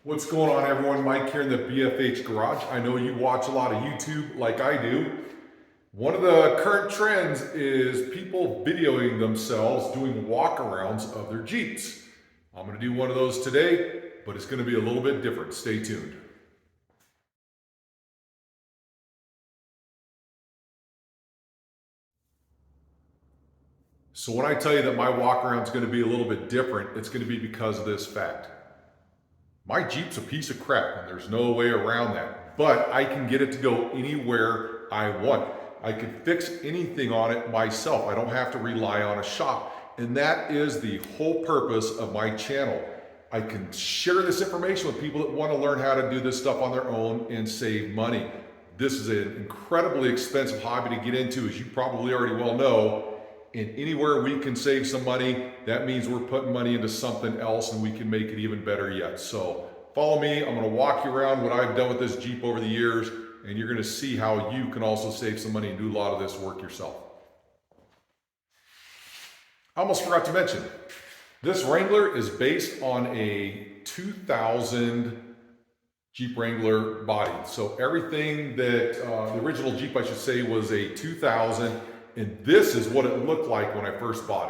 What's going on, everyone? Mike here in the BFH Garage. I know you watch a lot of YouTube like I do. One of the current trends is people videoing themselves doing walkarounds of their Jeeps. I'm going to do one of those today, but it's going to be a little bit different. Stay tuned. So when I tell you that my walkaround is going to be a little bit different, it's going to be because of this fact. My Jeep's a piece of crap, and there's no way around that. But I can get it to go anywhere I want. I can fix anything on it myself. I don't have to rely on a shop. And that is the whole purpose of my channel. I can share this information with people that want to learn how to do this stuff on their own and save money. This is an incredibly expensive hobby to get into, as you probably already well know. And anywhere we can save some money, that means we're putting money into something else and we can make it even better yet. So follow me. I'm going to walk you around what I've done with this Jeep over the years, and you're going to see how you can also save some money and do a lot of this work yourself. I almost forgot to mention, this Wrangler is based on a 2000 Jeep Wrangler body. So everything that, the original Jeep I should say, was a 2000. And this is what it looked like when I first bought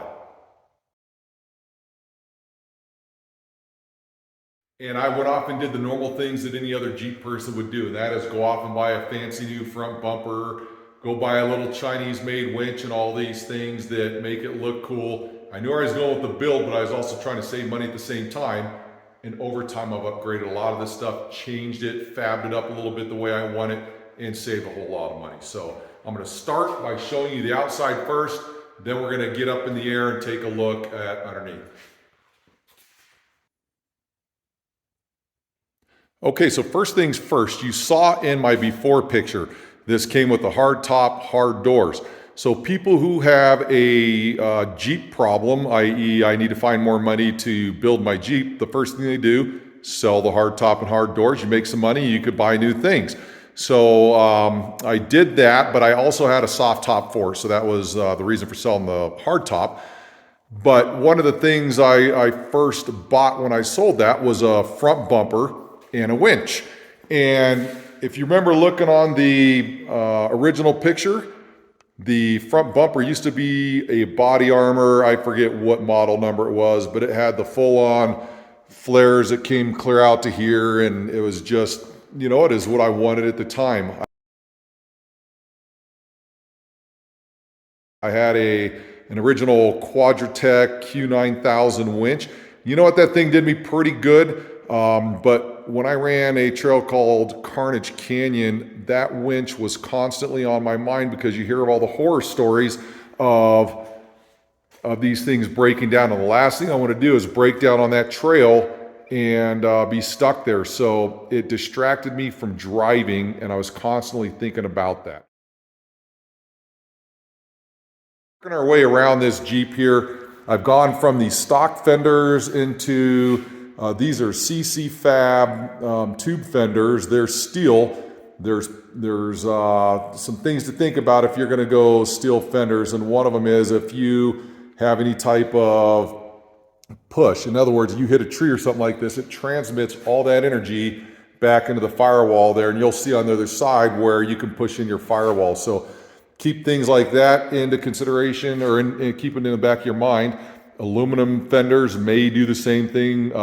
it. And I went off and did the normal things that any other Jeep person would do. And that is go off and buy a fancy new front bumper, go buy a little Chinese made winch and all these things that make it look cool. I knew I was going with the build, but I was also trying to save money at the same time. And over time, I've upgraded a lot of this stuff, changed it, fabbed it up a little bit the way I want it, and saved a whole lot of money. So I'm going to start by showing you the outside first, then we're going to get up in the air and take a look at underneath. Okay, so first things first, you saw in my before picture, this came with the hard top, hard doors. So people who have a Jeep problem, i.e. I need to find more money to build my Jeep, the first thing they do, sell the hard top and hard doors. You make some money, you could buy new things. So I did that, but I also had a soft top for it. So that was the reason for selling the hard top. But one of the things I first bought when I sold that was a front bumper and a winch. And if you remember looking on the original picture, the front bumper used to be a body armor. I forget what model number it was, but it had the full-on flares that came clear out to here, and it was just, you know, it is what I wanted at the time. I had an original Quadratec Q9000 winch. You know what, that thing did me pretty good, but when I ran a trail called Carnage Canyon, that winch was constantly on my mind because you hear of all the horror stories of these things breaking down, and the last thing I want to do is break down on that trail and be stuck there. So it distracted me from driving, and I was constantly thinking about that. Working our way around this Jeep here, I've gone from these stock fenders into these are CC Fab tube fenders. They're steel. There's some things to think about if you're going to go steel fenders, and one of them is if you have any type of push. In other words, you hit a tree or something like this, it transmits all that energy back into the firewall there, and you'll see on the other side where you can push in your firewall. So keep things like that into consideration, or keep it in the back of your mind. Aluminum fenders may do the same thing.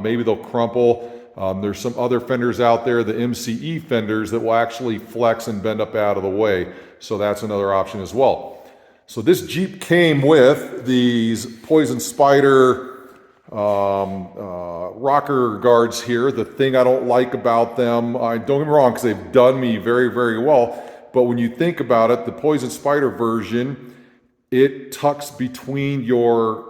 Maybe they'll crumple. There's some other fenders out there, the MCE fenders, that will actually flex and bend up out of the way. So that's another option as well. So this Jeep came with these Poison Spider rocker guards here. The thing I don't like about them, don't get me wrong, because they've done me very, very well, but when you think about it, the Poison Spider version, it tucks between your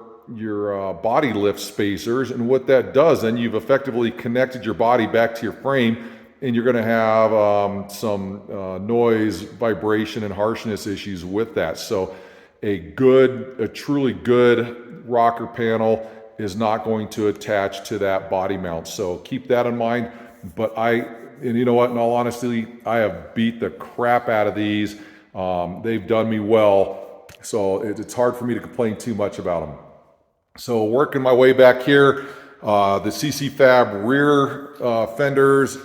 body lift spacers, and what that does, then you've effectively connected your body back to your frame, and you're going to have some noise, vibration, and harshness issues with that. So a truly good rocker panel is not going to attach to that body mount. So keep that in mind. But and you know what, in all honesty, I have beat the crap out of these. They've done me well. So it's hard for me to complain too much about them. So working my way back here, The CC Fab rear fenders,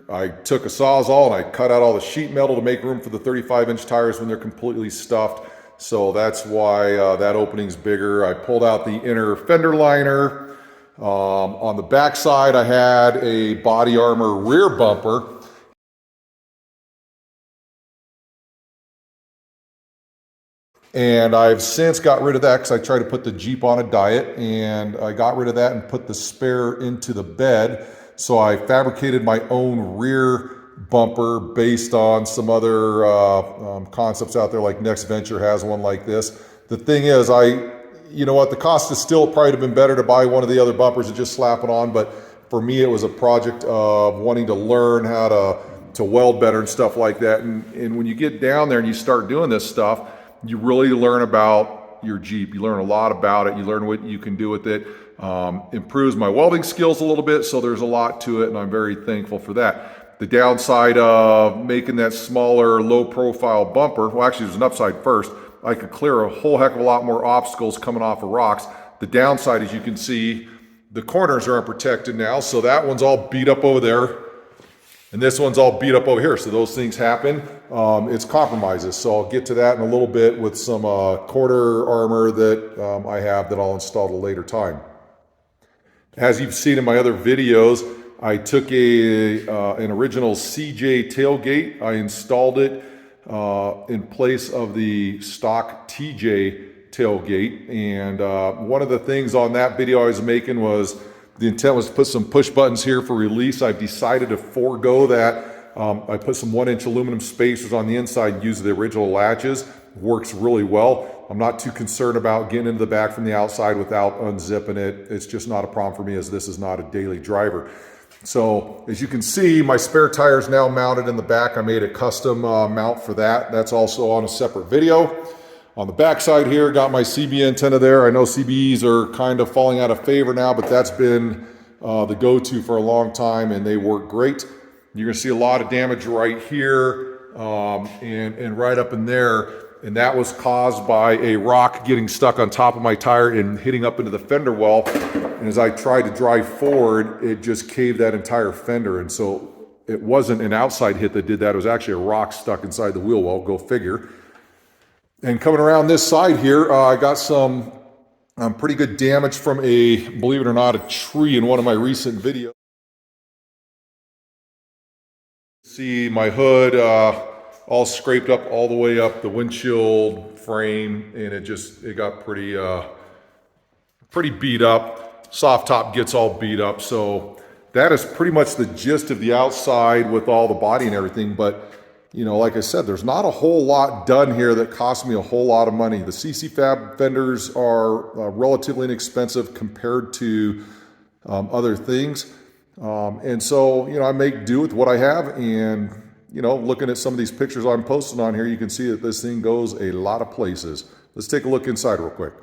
I took a Sawzall and I cut out all the sheet metal to make room for the 35-inch tires when they're completely stuffed. So that's why that opening's bigger. I pulled out the inner fender liner. On the back side, I had a body armor rear bumper. And I've since got rid of that because I tried to put the Jeep on a diet, and I got rid of that and put the spare into the bed. So I fabricated my own rear bumper based on some other concepts out there, like Next Venture has one like this. The thing is, you know what, the cost is still probably have been better to buy one of the other bumpers and just slap it on, but for me it was a project of wanting to learn how to weld better and stuff like that. And when you get down there and you start doing this stuff, you really learn about your Jeep. You learn a lot about it. You learn what you can do with it. Improves my welding skills a little bit, so there's a lot to it, and I'm very thankful for that. The downside of making that smaller, low-profile bumper, well, actually, there's an upside first. I could clear a whole heck of a lot more obstacles coming off of rocks. The downside, as you can see, the corners are unprotected now, so that one's all beat up over there. And this one's all beat up over here, so those things happen. It's compromises, so I'll get to that in a little bit with some quarter armor that I have that I'll install at a later time. As you've seen in my other videos, I took an original CJ tailgate. I installed it in place of the stock TJ tailgate. And one of the things on that video I was making was the intent was to put some push buttons here for release. I've decided to forego that. I put some 1-inch aluminum spacers on the inside and use the original latches. Works really well. I'm not too concerned about getting into the back from the outside without unzipping it. It's just not a problem for me, as this is not a daily driver. So as you can see, my spare tire is now mounted in the back. I made a custom mount for that. That's also on a separate video. On the back side here, got my CB antenna there. I know CBs are kind of falling out of favor now, but that's been the go-to for a long time, and they work great. You're gonna see a lot of damage right here and right up in there, and that was caused by a rock getting stuck on top of my tire and hitting up into the fender well. And as I tried to drive forward, it just caved that entire fender. And so it wasn't an outside hit that did that. It was actually a rock stuck inside the wheel well, go figure. And coming around this side here, I got some pretty good damage from believe it or not, a tree in one of my recent videos. See my hood all scraped up all the way up the windshield frame, and it got pretty beat up. Soft top gets all beat up. So that is pretty much the gist of the outside with all the body and everything. But you know, like I said, there's not a whole lot done here that cost me a whole lot of money. The CC Fab fenders are relatively inexpensive compared to other things. And so, you know, I make do with what I have. And, you know, looking at some of these pictures I'm posting on here, you can see that this thing goes a lot of places. Let's take a look inside real quick.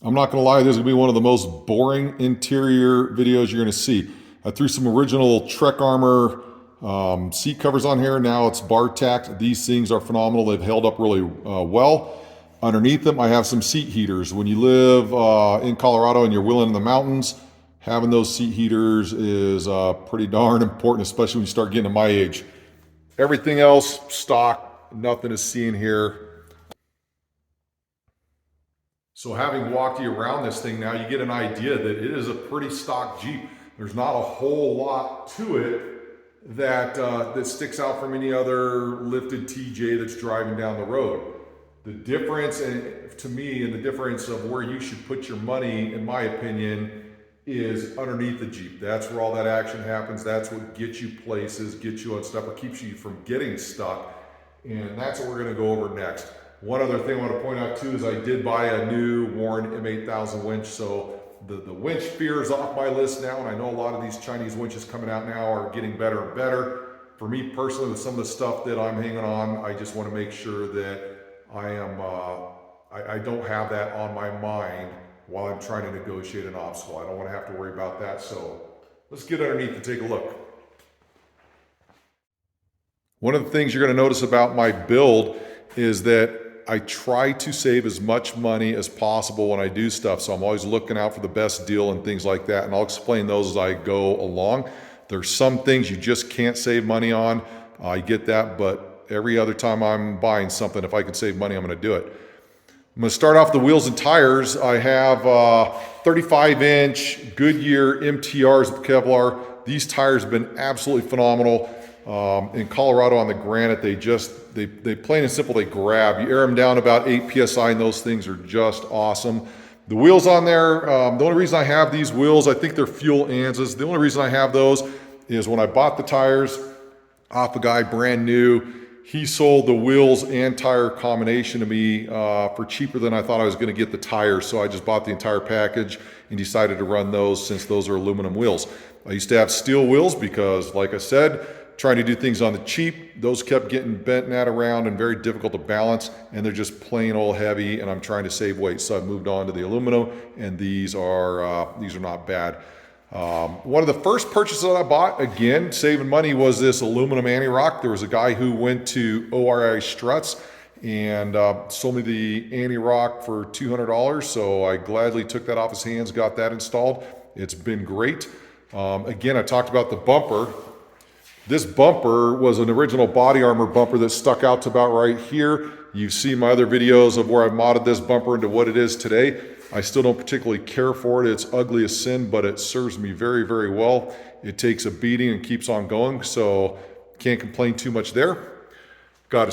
I'm not going to lie, this is going to be one of the most boring interior videos you're going to see. I threw some original Trek Armor seat covers on here. Now it's bar tacked. These things are phenomenal. They've held up really well. Underneath them, I have some seat heaters. When you live in Colorado and you're wheeling in the mountains, having those seat heaters is pretty darn important, especially when you start getting to my age. Everything else, stock, nothing to see in here. So having walked you around this thing now, you get an idea that it is a pretty stock Jeep. There's not a whole lot to it that sticks out from any other lifted TJ that's driving down the road. The difference, to me, and the difference of where you should put your money, in my opinion, is underneath the Jeep. That's where all that action happens. That's what gets you places, gets you unstuck, or keeps you from getting stuck. And that's what we're going to go over next. One other thing I want to point out too is I did buy a new Warren M8000 winch, so the winch fear is off my list now, and I know a lot of these Chinese winches coming out now are getting better and better. For me personally, with some of the stuff that I'm hanging on, I just want to make sure that I don't have that on my mind while I'm trying to negotiate an obstacle. I don't want to have to worry about that. So let's get underneath and take a look. One of the things you're going to notice about my build is that I try to save as much money as possible when I do stuff. So I'm always looking out for the best deal and things like that. And I'll explain those as I go along. There's some things you just can't save money on. I get that, but every other time I'm buying something, if I can save money, I'm going to do it. I'm going to start off the wheels and tires. I have 35-inch Goodyear MTRs with Kevlar. These tires have been absolutely phenomenal. In Colorado on the granite, they plain and simple, they grab. You air them down about 8 PSI and those things are just awesome. The wheels on there, the only reason I have these wheels, I think they're Fuel Anzas. The only reason I have those is when I bought the tires off a guy brand new, he sold the wheels and tire combination to me for cheaper than I thought I was going to get the tires. So I just bought the entire package and decided to run those since those are aluminum wheels. I used to have steel wheels because, like I said, trying to do things on the cheap, those kept getting bent and around and very difficult to balance, and they're just plain old heavy, and I'm trying to save weight. So I've moved on to the aluminum, and these are not bad. One of the first purchases that I bought, again, saving money, was this aluminum anti-rock. There was a guy who went to ORI Struts and sold me the anti-rock for $200, so I gladly took that off his hands, got that installed. It's been great. Again, I talked about the bumper. This bumper was an original body armor bumper that stuck out to about right here. You've seen my other videos of where I've modded this bumper into what it is today. I still don't particularly care for it. It's ugly as sin, but it serves me very, very well. It takes a beating and keeps on going, so can't complain too much there. Got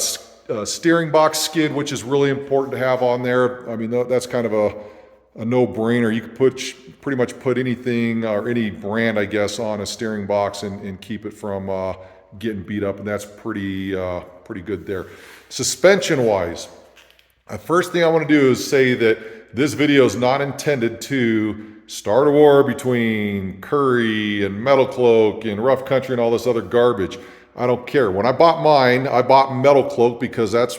a steering box skid, which is really important to have on there. I mean, that's kind of a no-brainer. You could pretty much put anything or any brand, I guess, on a steering box and keep it from getting beat up, and that's pretty good there. Suspension-wise, the first thing I want to do is say that this video is not intended to start a war between Curry and Metal Cloak and Rough Country and all this other garbage. I don't care. When I bought mine, I bought Metal Cloak because that's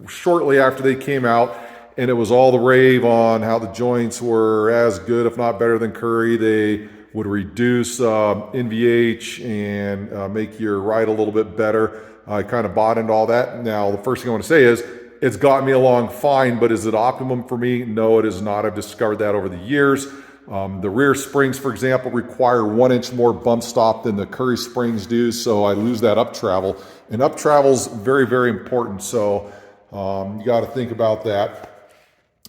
shortly after they came out, and it was all the rave on how the joints were as good, if not better, than Curry. They would reduce NVH and make your ride a little bit better. I kind of bought into all that. Now, the first thing I want to say is it's got me along fine, but is it optimum for me? No, it is not. I've discovered that over the years. The rear springs, for example, require 1 inch more bump stop than the Curry springs do, so I lose that up travel. And up travel's very, very important, so you got to think about that.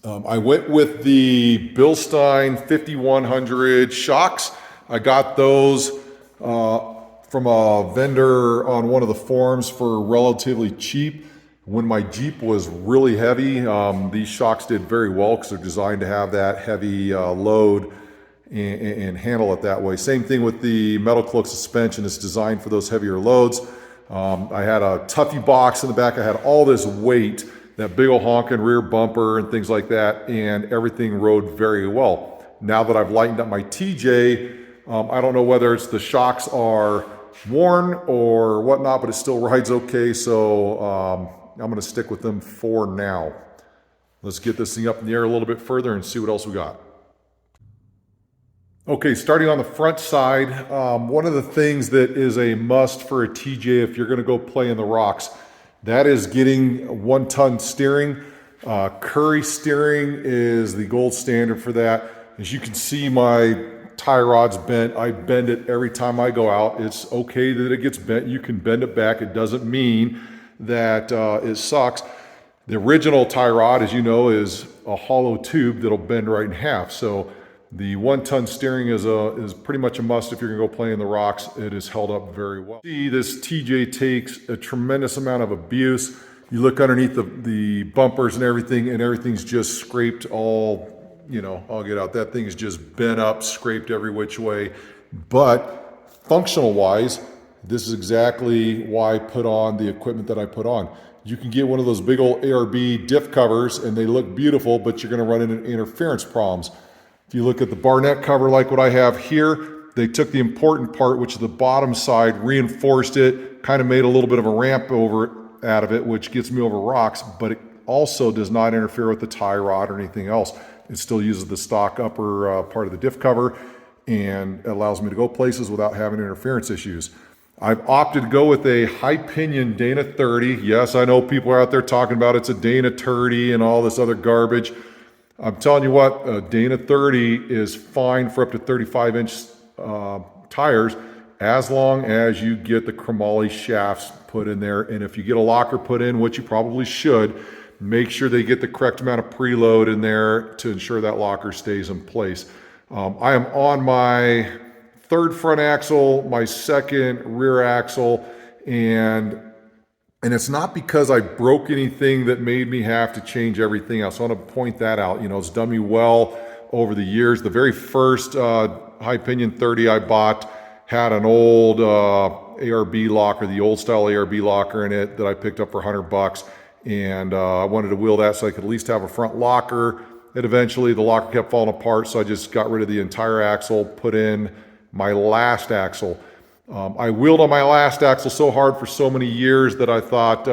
I went with the Bilstein 5100 shocks. I got those from a vendor on one of the forums for relatively cheap. When my Jeep was really heavy, these shocks did very well because they're designed to have that heavy load and handle it that way. Same thing with the Metal Cloak suspension. It's designed for those heavier loads. I had a Tuffy box in the back. I had all this weight, that big old honking rear bumper and things like that, and everything rode very well. Now that I've lightened up my TJ, I don't know whether it's the shocks are worn or whatnot, but it still rides okay, so I'm going to stick with them for now. Let's get this thing up in the air a little bit further and see what else we got. Okay, starting on the front side, one of the things that is a must for a TJ if you're going to go play in the rocks, that is getting 1-ton steering. Curry steering is the gold standard for that. As you can see, my tie rod's bent. I bend it every time I go out. It's okay that it gets bent. You can bend it back. It doesn't mean that it sucks. The original tie rod, as you know, is a hollow tube that'll bend right in half. So the 1-ton steering is pretty much a must if you're gonna go play in the rocks. It is held up very well. See, this TJ takes a tremendous amount of abuse. You look underneath the bumpers and everything's just scraped all, I'll get out. That thing is just bent up, scraped every which way. But functional wise, this is exactly why I put on the equipment that I put on. You can get one of those big old ARB diff covers and they look beautiful, but you're gonna run into interference problems. If you look at the Barnett cover like what I have here, they took the important part, which is the bottom side, reinforced it, kind of made a little bit of a ramp out of it, which gets me over rocks, but it also does not interfere with the tie rod or anything else. It still uses the stock upper part of the diff cover and allows me to go places without having interference issues. I've opted to go with a high pinion Dana 30. Yes, I know people are out there talking about it's a Dana 30 and all this other garbage. I'm telling you what, a Dana 30 is fine for up to 35-inch tires as long as you get the chromoly shafts put in there. And if you get a locker put in, which you probably should, make sure they get the correct amount of preload in there to ensure that locker stays in place. I am on my third front axle, my second rear axle, and it's not because I broke anything that made me have to change everything else. I want to point that out. You know, it's done me well over the years. The very first high pinion 30 I bought had an old ARB locker, the old style ARB locker in it that I picked up for $100. And I wanted to wheel that so I could at least have a front locker. And eventually the locker kept falling apart, so I just got rid of the entire axle, put in my last axle. I wheeled on my last axle so hard for so many years that I thought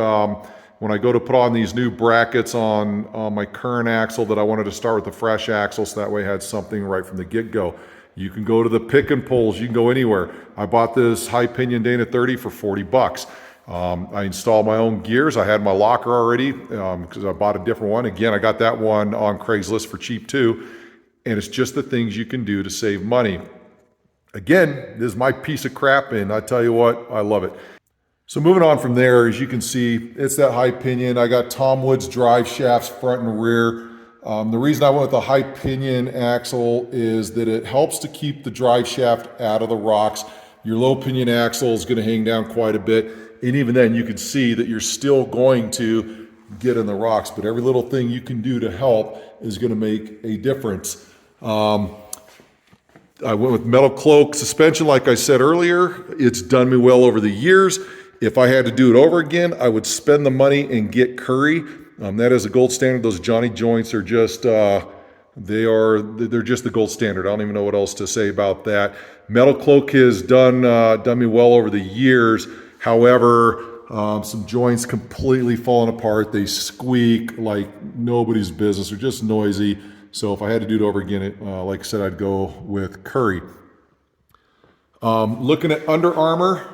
when I go to put on these new brackets on my current axle that I wanted to start with a fresh axle so that way I had something right from the get-go. You can go to the pick and pulls, you can go anywhere. I bought this high pinion Dana 30 for $40. I installed my own gears. I had my locker already because I bought a different one. Again, I got that one on Craigslist for cheap too. And it's just the things you can do to save money. Again, this is my piece of crap, and I tell you what, I love it. So moving on from there, as you can see, it's that high pinion. I got Tom Woods drive shafts front and rear. The reason I went with the high pinion axle is that it helps to keep the drive shaft out of the rocks. Your low pinion axle is going to hang down quite a bit, and even then you can see that you're still going to get in the rocks, but every little thing you can do to help is going to make a difference. I went with metal cloak suspension, like I said earlier. It's done me well over the years. If I had to do it over again, I would spend the money and get Curry. That is a gold standard. Those Johnny joints are just, they're just the gold standard. I don't even know what else to say about that. Metal cloak has done me well over the years. However, some joints completely falling apart. They squeak like nobody's business. They're just noisy. So if I had to do it over again, like I said, I'd go with Curry. Looking at Under Armour,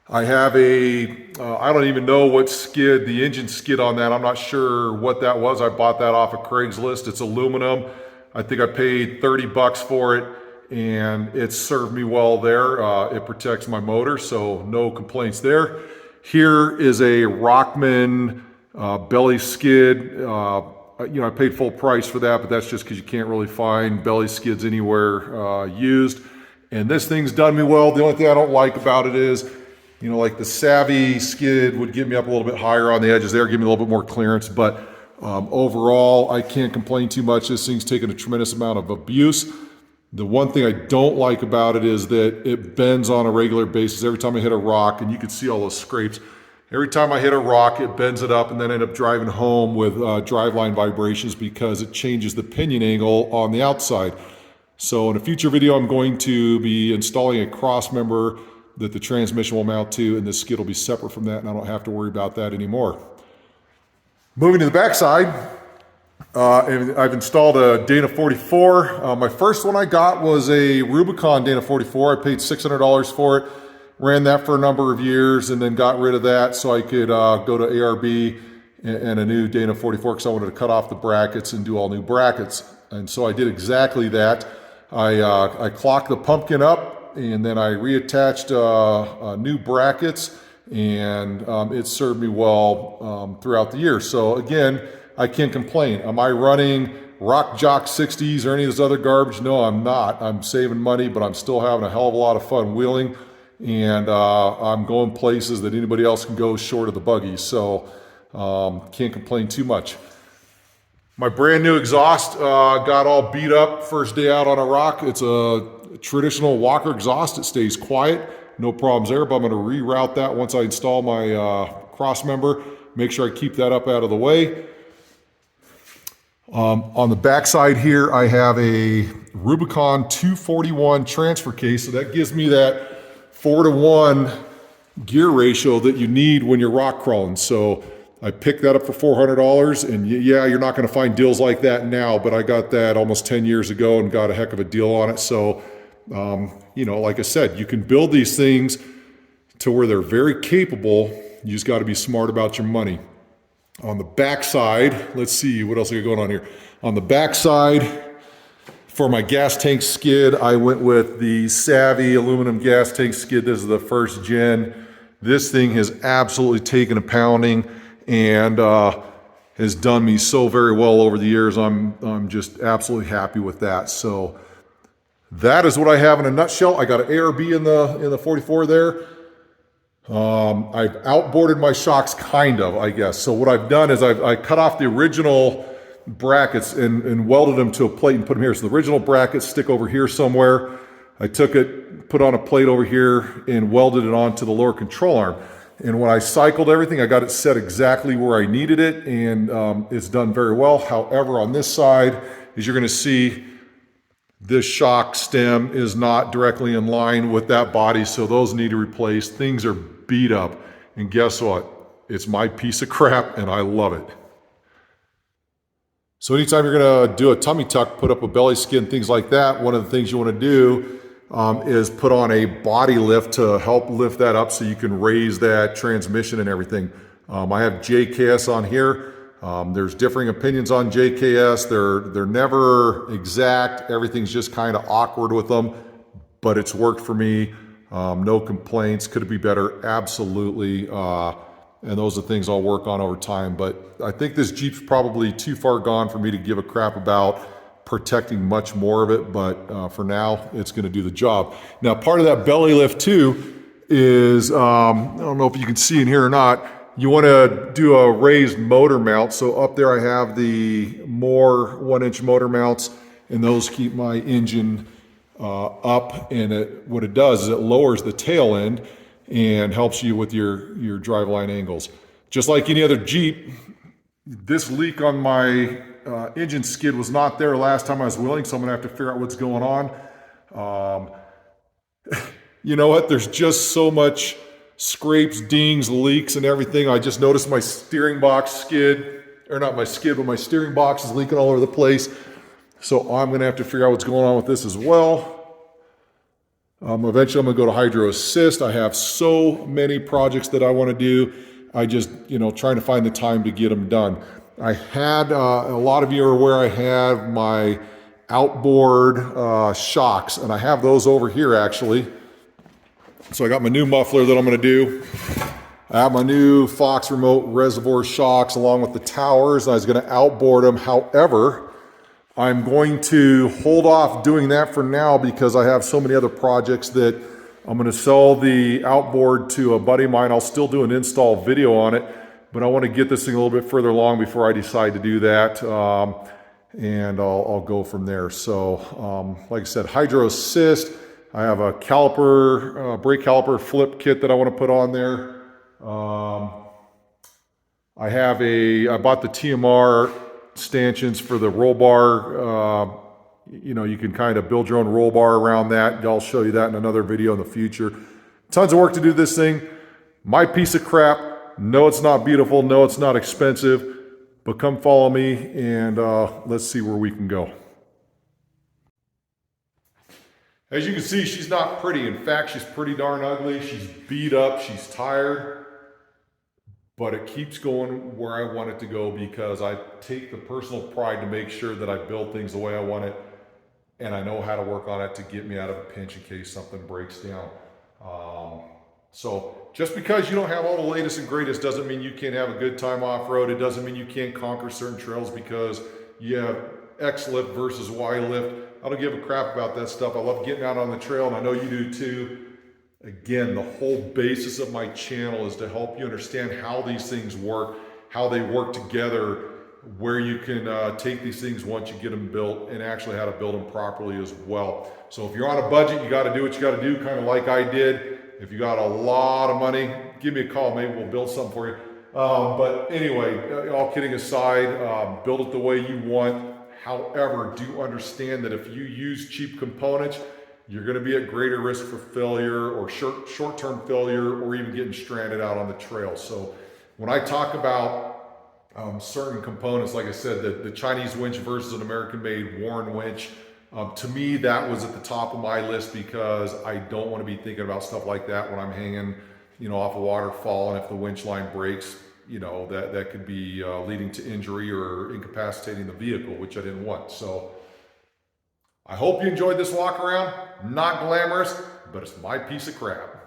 I have I don't even know what skid, the engine skid on that. I'm not sure what that was. I bought that off of Craigslist. It's aluminum. I think I paid $30 for it, and it served me well there. It protects my motor, so no complaints there. Here is a Rockman belly skid. I paid full price for that, but that's just because you can't really find belly skids anywhere used. And this thing's done me well. The only thing I don't like about it is, like the Savvy skid would get me up a little bit higher on the edges there, give me a little bit more clearance. But overall, I can't complain too much. This thing's taken a tremendous amount of abuse. The one thing I don't like about it is that it bends on a regular basis every time I hit a rock, and you can see all those scrapes. Every time I hit a rock, it bends it up, and then I end up driving home with driveline vibrations because it changes the pinion angle on the outside. So in a future video, I'm going to be installing a cross member that the transmission will mount to, and this skid will be separate from that, and I don't have to worry about that anymore. Moving to the backside, and I've installed a Dana 44. My first one I got was a Rubicon Dana 44. I paid $600 for it. Ran that for a number of years and then got rid of that so I could go to ARB and a new Dana 44 because I wanted to cut off the brackets and do all new brackets. And so I did exactly that. I clocked the pumpkin up and then I reattached new brackets, and it served me well throughout the year. So again, I can't complain. Am I running Rock Jock 60s or any of this other garbage? No, I'm not. I'm saving money, but I'm still having a hell of a lot of fun wheeling. And I'm going places that anybody else can go short of the buggies, so can't complain too much. My brand new exhaust got all beat up first day out on a rock. It's a traditional Walker exhaust. It stays quiet, no problems there, but I'm going to reroute that once I install my cross member. Make sure I keep that up out of the way. On the backside here, I have a Rubicon 241 transfer case, so that gives me that 4-to-1 gear ratio that you need when you're rock crawling. So I picked that up for $400, and yeah, you're not going to find deals like that now, but I got that almost 10 years ago and got a heck of a deal on it. So, like I said, you can build these things to where they're very capable. You just got to be smart about your money. On the back side, let's see what else I got going on here. On the back side, for my gas tank skid, I went with the Savvy aluminum gas tank skid. This is the first gen. This thing has absolutely taken a pounding and has done me so very well over the years. I'm just absolutely happy with that. So that is what I have in a nutshell. I got an ARB in the 44 there. I've outboarded my shocks, kind of, I guess. So what I've done is I cut off the original brackets and welded them to a plate and put them here. So the original brackets stick over here somewhere. I took it, put on a plate over here, and welded it onto the lower control arm. And when I cycled everything, I got it set exactly where I needed it, and it's done very well. However, on this side, as you're going to see, this shock stem is not directly in line with that body, so those need to replace. Things are beat up, and guess what? It's my piece of crap, and I love it. So anytime you're going to do a tummy tuck, put up a belly skin, things like that, one of the things you want to do is put on a body lift to help lift that up so you can raise that transmission and everything. I have JKS on here. There's differing opinions on JKS. They're never exact. Everything's just kind of awkward with them, but it's worked for me. No complaints. Could it be better? Absolutely. And those are things I'll work on over time. But I think this Jeep's probably too far gone for me to give a crap about protecting much more of it. But for now, it's going to do the job. Now, part of that belly lift too is, I don't know if you can see in here or not, you want to do a raised motor mount. So up there I have the more 1-inch motor mounts, and those keep my engine up. And what it does is it lowers the tail end and helps you with your driveline angles. Just like any other Jeep, this leak on my engine skid was not there last time I was wheeling, so I'm gonna have to figure out what's going on. You know what? There's just so much scrapes, dings, leaks, and everything. I just noticed my steering box skid, or not my skid, but my steering box is leaking all over the place. So I'm gonna have to figure out what's going on with this as well. Eventually I'm gonna go to Hydro Assist. I have so many projects that I wanna do. I just, trying to find the time to get them done. I had, a lot of you are aware I have my outboard shocks, and I have those over here actually. So I got my new muffler that I'm gonna do. I have my new Fox remote reservoir shocks along with the towers. I was gonna outboard them. However, I'm going to hold off doing that for now because I have so many other projects that I'm going to sell the outboard to a buddy of mine. I'll still do an install video on it, but I want to get this thing a little bit further along before I decide to do that, and I'll go from there. So like I said, Hydro Assist. I have a caliper, brake caliper flip kit that I want to put on there. I bought the TMR stanchions for the roll bar. You can kind of build your own roll bar around that. I'll show you that in another video in the future. Tons of work to do this thing. My piece of crap. No, it's not beautiful. No, it's not expensive. But come follow me and let's see where we can go. As you can see, she's not pretty. In fact, she's pretty darn ugly. She's beat up. She's tired. But it keeps going where I want it to go because I take the personal pride to make sure that I build things the way I want it, and I know how to work on it to get me out of a pinch in case something breaks down. So just because you don't have all the latest and greatest doesn't mean you can't have a good time off-road. It doesn't mean you can't conquer certain trails because you have X lift versus Y lift. I don't give a crap about that stuff. I love getting out on the trail, and I know you do too. Again, the whole basis of my channel is to help you understand how these things work, how they work together, where you can take these things once you get them built, and actually how to build them properly as well. So if you're on a budget, you got to do what you got to do, kind of like I did. If you got a lot of money, give me a call. Maybe we'll build something for you. But anyway, all kidding aside, build it the way you want. However, do understand that if you use cheap components, you're going to be at greater risk for failure or short-term failure or even getting stranded out on the trail. So when I talk about certain components, like I said, the Chinese winch versus an American-made Warren winch, to me, that was at the top of my list because I don't want to be thinking about stuff like that when I'm hanging off a waterfall, and if the winch line breaks, that could be leading to injury or incapacitating the vehicle, which I didn't want. So I hope you enjoyed this walk around. Not glamorous, but it's my piece of crap.